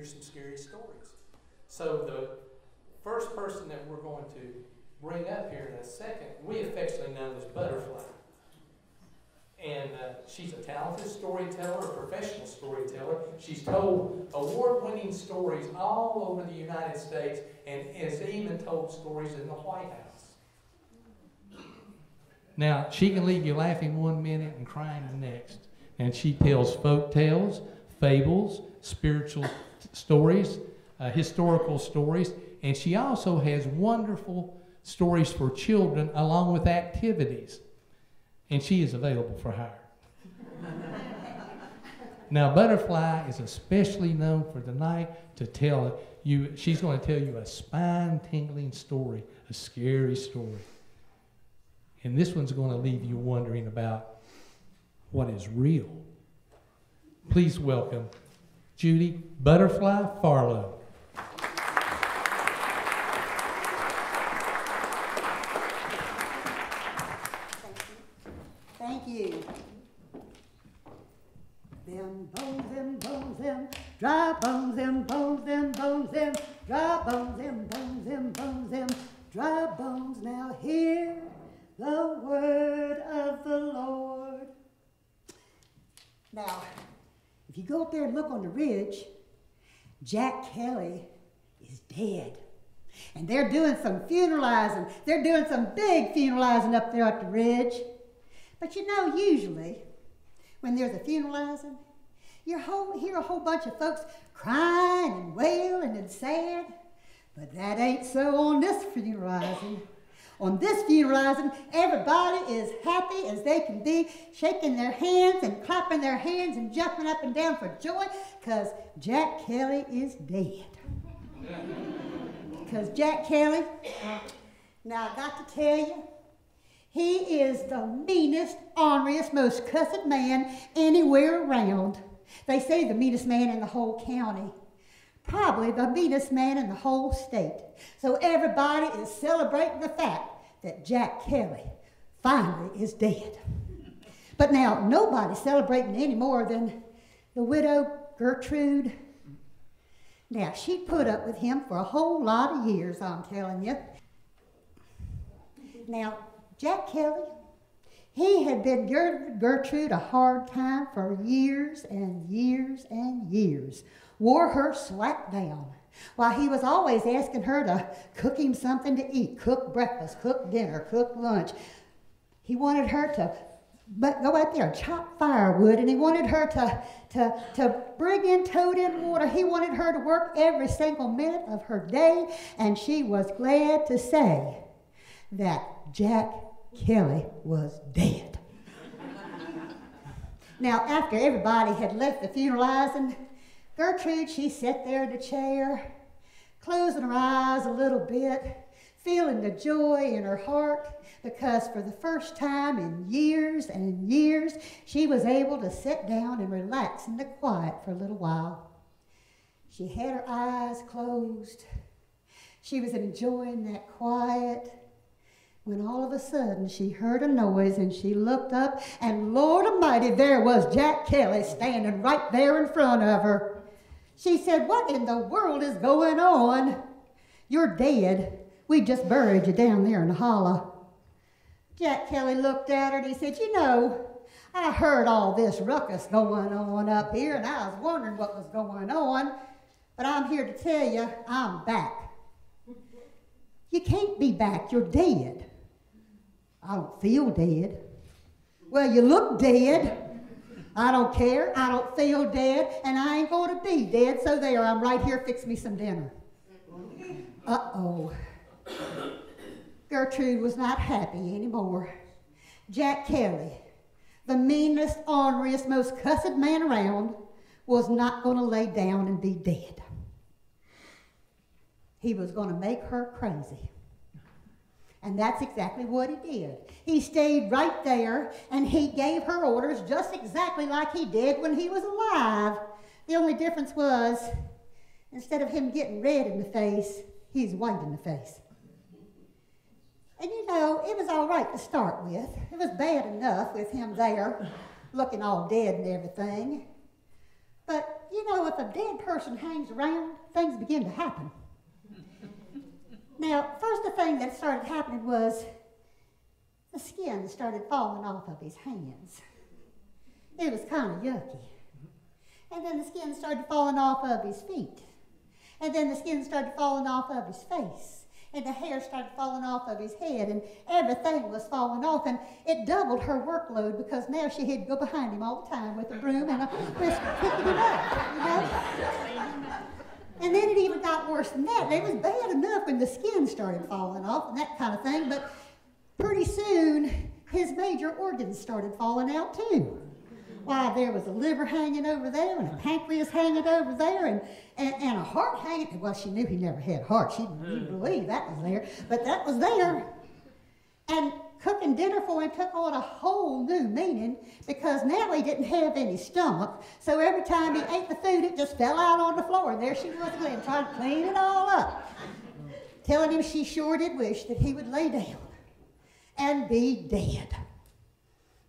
hear some scary stories. So the first person that we're going to bring up here in a second, we affectionately know as Butterfly. And she's a talented storyteller, a professional storyteller. She's told award-winning stories all over the United States and has even told stories in the White House. Now, she can leave you laughing 1 minute and crying the next. And she tells folk tales, fables, spiritual stories, historical stories, and she also has wonderful stories for children along with activities. And she is available for hire. Now, Butterfly is especially known for tonight to tell you, she's going to tell you a spine-tingling story, a scary story. And this one's going to leave you wondering about what is real. Please welcome Judy Butterfly Farlow. Thank you. Them bones, them bones, them dry bones, them bones, them bones, them dry bones, them bones, them bones, them dry bones. Now hear the word of the Lord. Now, if you go up there and look on the ridge, Jack Kelly is dead. And they're doing some funeralizing. They're doing some big funeralizing up there at the ridge. But you know, usually, when there's a funeralizing, you hear a whole bunch of folks crying and wailing and sad. But that ain't so on this funeralizing. On this funeralizing, everybody is happy as they can be, shaking their hands and clapping their hands and jumping up and down for joy, because Jack Kelly is dead. Because Jack Kelly, now I got to tell you, he is the meanest, orneriest, most cussed man anywhere around. They say the meanest man in the whole county. Probably the meanest man in the whole state. So everybody is celebrating the fact that Jack Kelly finally is dead. But now, nobody's celebrating any more than the widow Gertrude. Now, she put up with him for a whole lot of years, I'm telling you. Now, Jack Kelly, he had been Gertrude a hard time for years and years and years. Wore her slack down. While he was always asking her to cook him something to eat, cook breakfast, cook dinner, cook lunch. He wanted her to go out there and chop firewood, and he wanted her to bring in, tote in water. He wanted her to work every single minute of her day, and she was glad to say that Jack Kelly was dead. Now, after everybody had left the funeralizing, Gertrude, she sat there in the chair, closing her eyes a little bit, feeling the joy in her heart, because for the first time in years and years, she was able to sit down and relax in the quiet for a little while. She had her eyes closed. She was enjoying that quiet, when all of a sudden she heard a noise and she looked up, and Lord Almighty, there was Jack Kelly standing right there in front of her. She said, "What in the world is going on? You're dead. We just buried you down there in the hollow." Jack Kelly looked at her and he said, "You know, I heard all this ruckus going on up here, and I was wondering what was going on, but I'm here to tell you I'm back." "You can't be back. You're dead." "I don't feel dead." "Well, you look dead." "I don't care. I don't feel dead, and I ain't going to be dead, so there, I'm right here. Fix me some dinner." Uh-oh. Gertrude was not happy anymore. Jack Kelly, the meanest, orneriest, most cussed man around, was not going to lay down and be dead. He was going to make her crazy. And that's exactly what he did. He stayed right there, and he gave her orders just exactly like he did when he was alive. The only difference was, instead of him getting red in the face, he's white in the face. And you know, it was all right to start with. It was bad enough with him there, looking all dead and everything. But, you know, if a dead person hangs around, things begin to happen. Now, first the thing that started happening was the skin started falling off of his hands. It was kind of yucky. And then the skin started falling off of his feet. And then the skin started falling off of his face. And the hair started falling off of his head. And everything was falling off. And it doubled her workload because now she had to go behind him all the time with a broom and a whisk picking him up, you know? And then it even got worse than that. It was bad enough when the skin started falling off and that kind of thing, but pretty soon his major organs started falling out too. Why, there was a liver hanging over there and a pancreas hanging over there and a heart hanging. Well, she knew he never had a heart. She didn't believe that was there, but that was there. And cooking dinner for him took on a whole new meaning because now he didn't have any stomach. So every time he ate the food, it just fell out on the floor. And there she was again, trying to clean it all up. Telling him she sure did wish that he would lay down and be dead.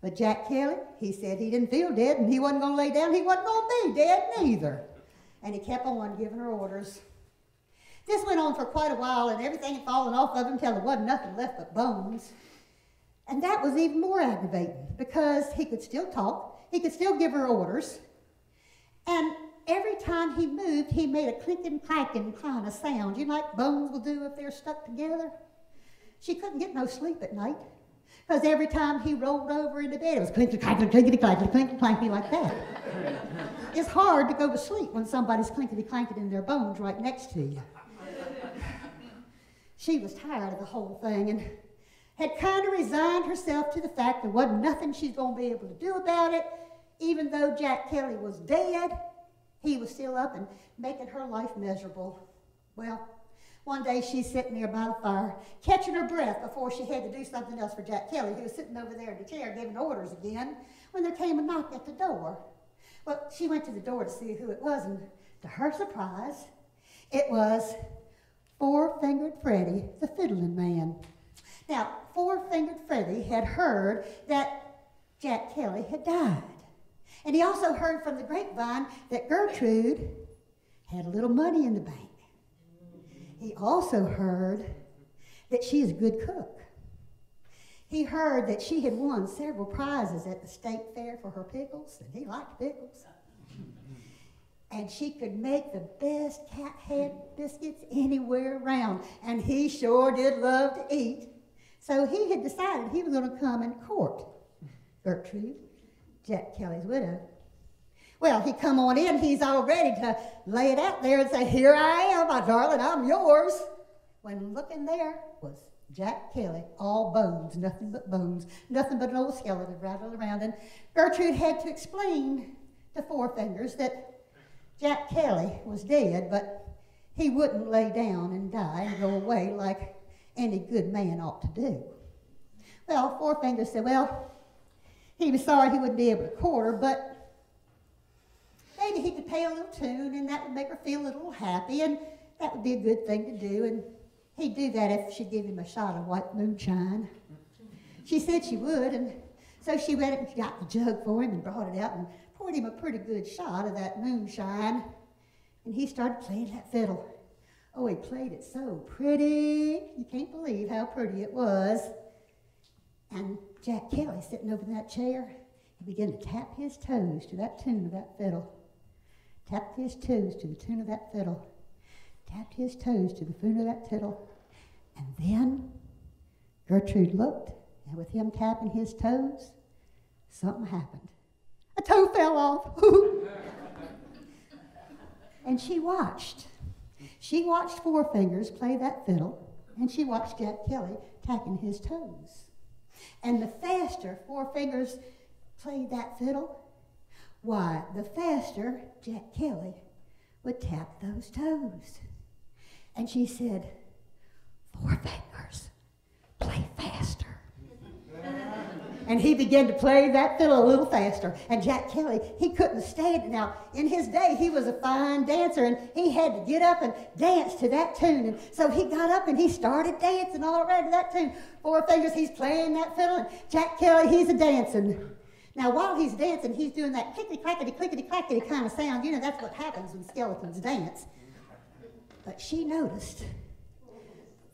But Jack Kelly, he said he didn't feel dead and he wasn't going to lay down. He wasn't going to be dead neither. And he kept on giving her orders. This went on for quite a while and everything had fallen off of him until there wasn't nothing left but bones. And that was even more aggravating because he could still talk, he could still give her orders, and every time he moved, he made a clinking, clanking kind of sound, you know, like bones will do if they're stuck together. She couldn't get no sleep at night because every time he rolled over into bed, it was clinking, clanking, clinkety, clanking, clinking, clanking like that. It's hard to go to sleep when somebody's clinkety, clanking in their bones right next to you. She was tired of the whole thing and had kind of resigned herself to the fact there wasn't nothing she's going to be able to do about it. Even though Jack Kelly was dead, he was still up and making her life miserable. Well, one day she's sitting there by the fire, catching her breath before she had to do something else for Jack Kelly, who was sitting over there in the chair giving orders again, when there came a knock at the door. Well, she went to the door to see who it was, and to her surprise, it was Four-Fingered Freddy, the fiddling man. Now, Four-Fingered Freddy had heard that Jack Kelly had died. And he also heard from the grapevine that Gertrude had a little money in the bank. He also heard that she is a good cook. He heard that she had won several prizes at the state fair for her pickles, and he liked pickles. And she could make the best cat head biscuits anywhere around, and he sure did love to eat. So he had decided he was going to come and court Gertrude, Jack Kelly's widow. Well, he come on in, he's all ready to lay it out there and say, "Here I am, my darling, I'm yours." When looking there was Jack Kelly, all bones, nothing but bones, nothing but an old skeleton rattled around. And Gertrude had to explain to Four Fingers that Jack Kelly was dead, but he wouldn't lay down and die and go away like any good man ought to do. Well, Four Fingers said, well, he was sorry he wouldn't be able to court her, but maybe he could pay a little tune and that would make her feel a little happy, and that would be a good thing to do, and he'd do that if she'd give him a shot of white moonshine. She said she would, and so she went and got the jug for him and brought it out and poured him a pretty good shot of that moonshine, and he started playing that fiddle. Oh, he played it so pretty. You can't believe how pretty it was. And Jack Kelly, sitting over in that chair, he began to tap his toes to that tune of that fiddle. Tapped his toes to the tune of that fiddle. Tapped his toes to the tune of that fiddle. And then Gertrude looked, and with him tapping his toes, something happened. A toe fell off. And she watched. She watched Four Fingers play that fiddle, and she watched Jack Kelly tapping his toes. And the faster Four Fingers played that fiddle, why, the faster Jack Kelly would tap those toes. And she said, "Four Fingers, play faster." And he began to play that fiddle a little faster. And Jack Kelly, he couldn't stand it. Now, in his day, he was a fine dancer, and he had to get up and dance to that tune. And so he got up and he started dancing all around to that tune. Four Fingers, he's playing that fiddle, and Jack Kelly, he's a dancing. Now, while he's dancing, he's doing that clickety-clackety kind of sound. You know, that's what happens when skeletons dance. But she noticed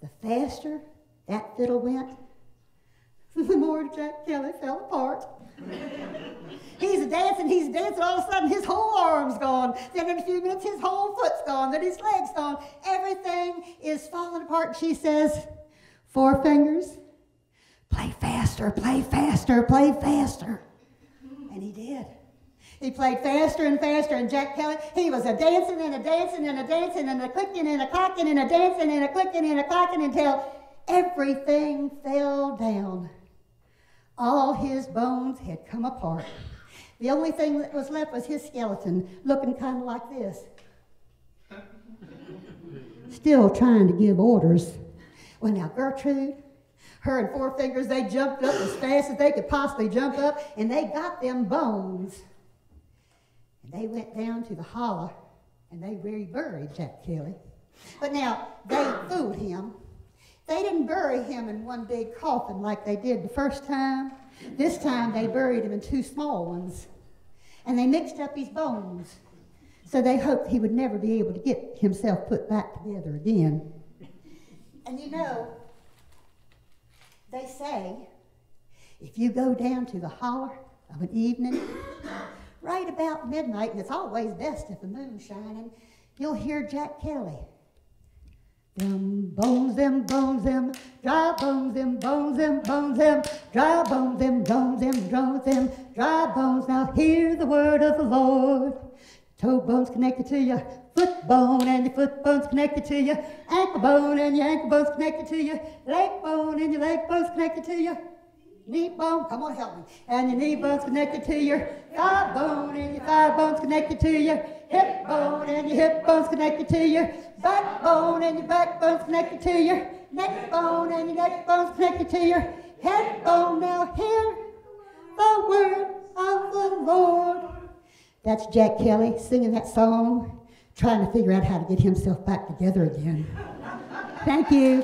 the faster that fiddle went, the more Jack Kelly fell apart. He's dancing, all of a sudden his whole arm's gone. Then in a few minutes his whole foot's gone, then his leg's gone. Everything is falling apart. She says, 4 fingers, play faster, play faster, play faster. And he did. He played faster and faster, and Jack Kelly, he was a dancing and a dancing and a dancing and a clicking and a clacking and a dancing and a clicking and a clacking until everything fell down. All his bones had come apart. The only thing that was left was his skeleton, looking kind of like this. Still trying to give orders. Well, now Gertrude, her and 4 fingers, they jumped up as fast as they could possibly jump up, and they got them bones. And they went down to the hollow, and they reburied Jack Kelly. But now, they fooled him. They didn't bury him in one big coffin like they did the first time. This time they buried him in 2 small ones. And they mixed up his bones. So they hoped he would never be able to get himself put back together again. And you know, they say, if you go down to the holler of an evening, right about midnight, and it's always best if the moon's shining, you'll hear Jack Kelly. Them bones, them bones, them dry bones, them bones, them bones, them dry bones, them bones, them bones, them dry bones. Now hear the word of the Lord. Toe bone's connected to your foot bone, and your foot bone's connected to your ankle bone, and your ankle bone's connected to your leg bone, and your leg bone's connected to your knee bone. Come on, help me. And your knee bone's connected to your thigh bone, and your thigh bone's connected to your hip bone, and your hip bone's connected to your backbone, and your backbone's connected to your neck bone, and your neck bone's connected to your head bone. Now hear the word of the Lord. That's Jack Kelly singing that song, trying to figure out how to get himself back together again. Thank you.